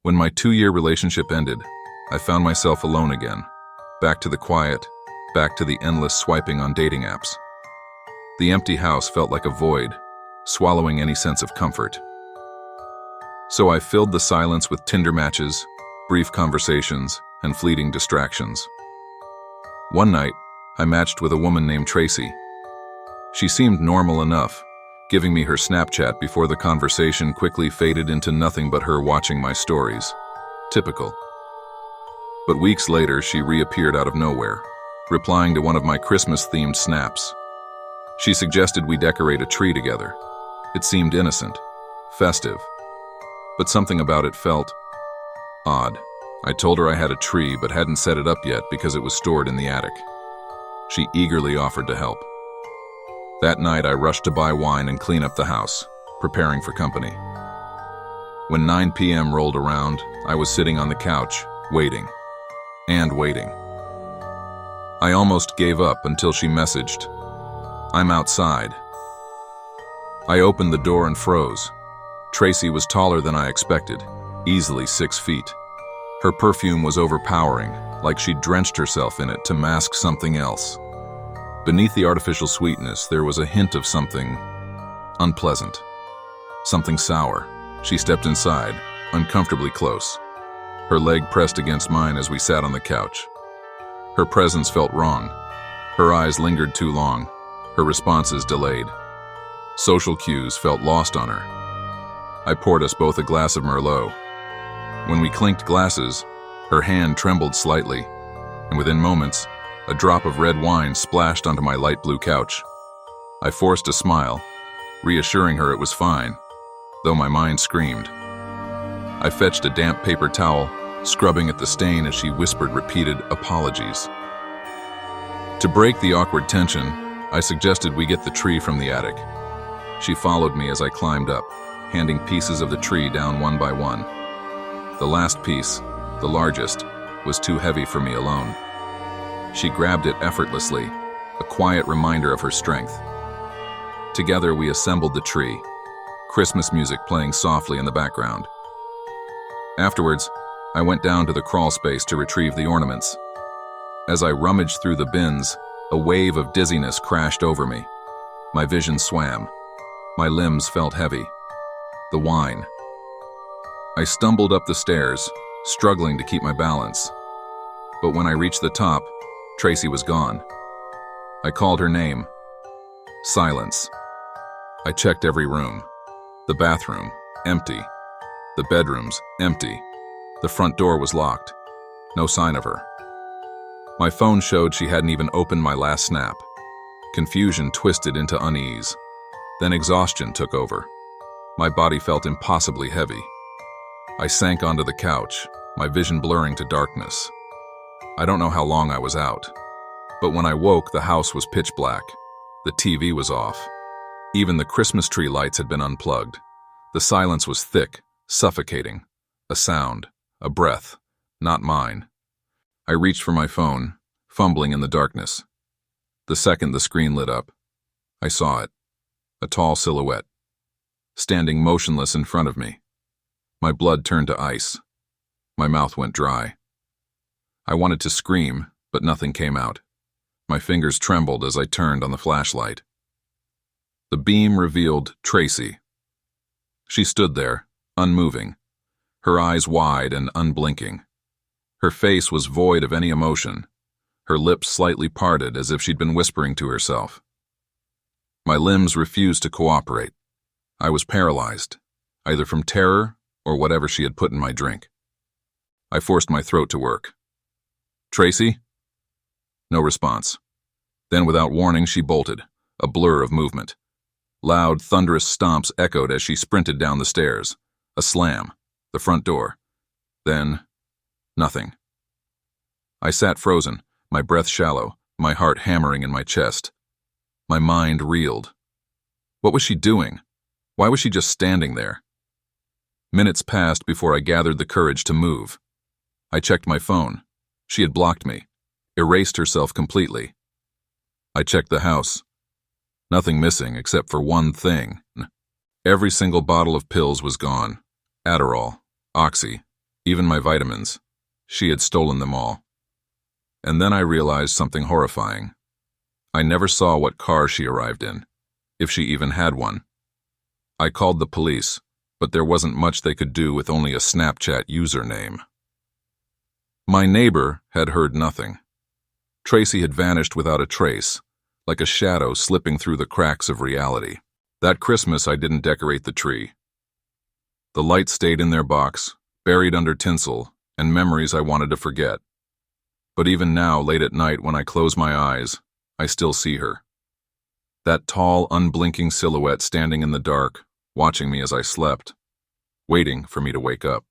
When my 2-year relationship ended, I found myself alone again, back to the quiet, back to the endless swiping on dating apps. The empty house felt like a void, swallowing any sense of comfort. So I filled the silence with Tinder matches, brief conversations, and fleeting distractions. One night, I matched with a woman named Tracy. She seemed normal enough, giving me her Snapchat before the conversation quickly faded into nothing but her watching my stories. Typical. But weeks later, she reappeared out of nowhere, replying to one of my Christmas-themed snaps. She suggested we decorate a tree together. It seemed innocent, festive, but something about it felt odd. I told her I had a tree but hadn't set it up yet because it was stored in the attic. She eagerly offered to help. That night, I rushed to buy wine and clean up the house, preparing for company. When 9 p.m. rolled around, I was sitting on the couch, waiting, and waiting. I almost gave up until she messaged, "I'm outside." I opened the door and froze. Tracy was taller than I expected, easily 6 feet. Her perfume was overpowering, like she'd drenched herself in it to mask something else. Beneath the artificial sweetness, there was a hint of something unpleasant, something sour. She stepped inside, uncomfortably close. Her leg pressed against mine as we sat on the couch. Her presence felt wrong. Her eyes lingered too long, her responses delayed. Social cues felt lost on her. I poured us both a glass of Merlot. When we clinked glasses, her hand trembled slightly, and within moments, a drop of red wine splashed onto my light blue couch. I forced a smile, reassuring her it was fine, though my mind screamed. I fetched a damp paper towel, scrubbing at the stain as she whispered repeated apologies. To break the awkward tension, I suggested we get the tree from the attic. She followed me as I climbed up, handing pieces of the tree down one by one. The last piece, the largest, was too heavy for me alone. She grabbed it effortlessly, a quiet reminder of her strength. Together we assembled the tree, Christmas music playing softly in the background. Afterwards, I went down to the crawl space to retrieve the ornaments. As I rummaged through the bins, a wave of dizziness crashed over me. My vision swam. My limbs felt heavy. The wine. I stumbled up the stairs, struggling to keep my balance. But when I reached the top, Tracy was gone. I called her name. Silence. I checked every room. The bathroom, empty. The bedrooms, empty. The front door was locked. No sign of her. My phone showed she hadn't even opened my last snap. Confusion twisted into unease. Then exhaustion took over. My body felt impossibly heavy. I sank onto the couch, my vision blurring to darkness. I don't know how long I was out, but when I woke, the house was pitch black. The TV was off. Even the Christmas tree lights had been unplugged. The silence was thick, suffocating. A sound, a breath, not mine. I reached for my phone, fumbling in the darkness. The second the screen lit up, I saw it. A tall silhouette, standing motionless in front of me. My blood turned to ice. My mouth went dry. I wanted to scream, but nothing came out. My fingers trembled as I turned on the flashlight. The beam revealed Tracy. She stood there, unmoving, her eyes wide and unblinking. Her face was void of any emotion, her lips slightly parted as if she'd been whispering to herself. My limbs refused to cooperate. I was paralyzed, either from terror or whatever she had put in my drink. I forced my throat to work. "Tracy?" No response. Then without warning, she bolted, a blur of movement. Loud, thunderous stomps echoed as she sprinted down the stairs. A slam, the front door. Then, nothing. I sat frozen, my breath shallow, my heart hammering in my chest. My mind reeled. What was she doing? Why was she just standing there? Minutes passed before I gathered the courage to move. I checked my phone. She had blocked me, erased herself completely. I checked the house. Nothing missing except for one thing. Every single bottle of pills was gone. Adderall, Oxy, Even my vitamins. She had stolen them all. And then I realized something horrifying. I never saw what car she arrived in, if she even had one. I called the police, but there wasn't much they could do with only a Snapchat username. My neighbor had heard nothing. Tracy had vanished without a trace, like a shadow slipping through the cracks of reality. That Christmas, I didn't decorate the tree. The lights stayed in their box, buried under tinsel, and memories I wanted to forget. But even now, late at night, when I close my eyes, I still see her. That tall, unblinking silhouette standing in the dark, watching me as I slept, waiting for me to wake up.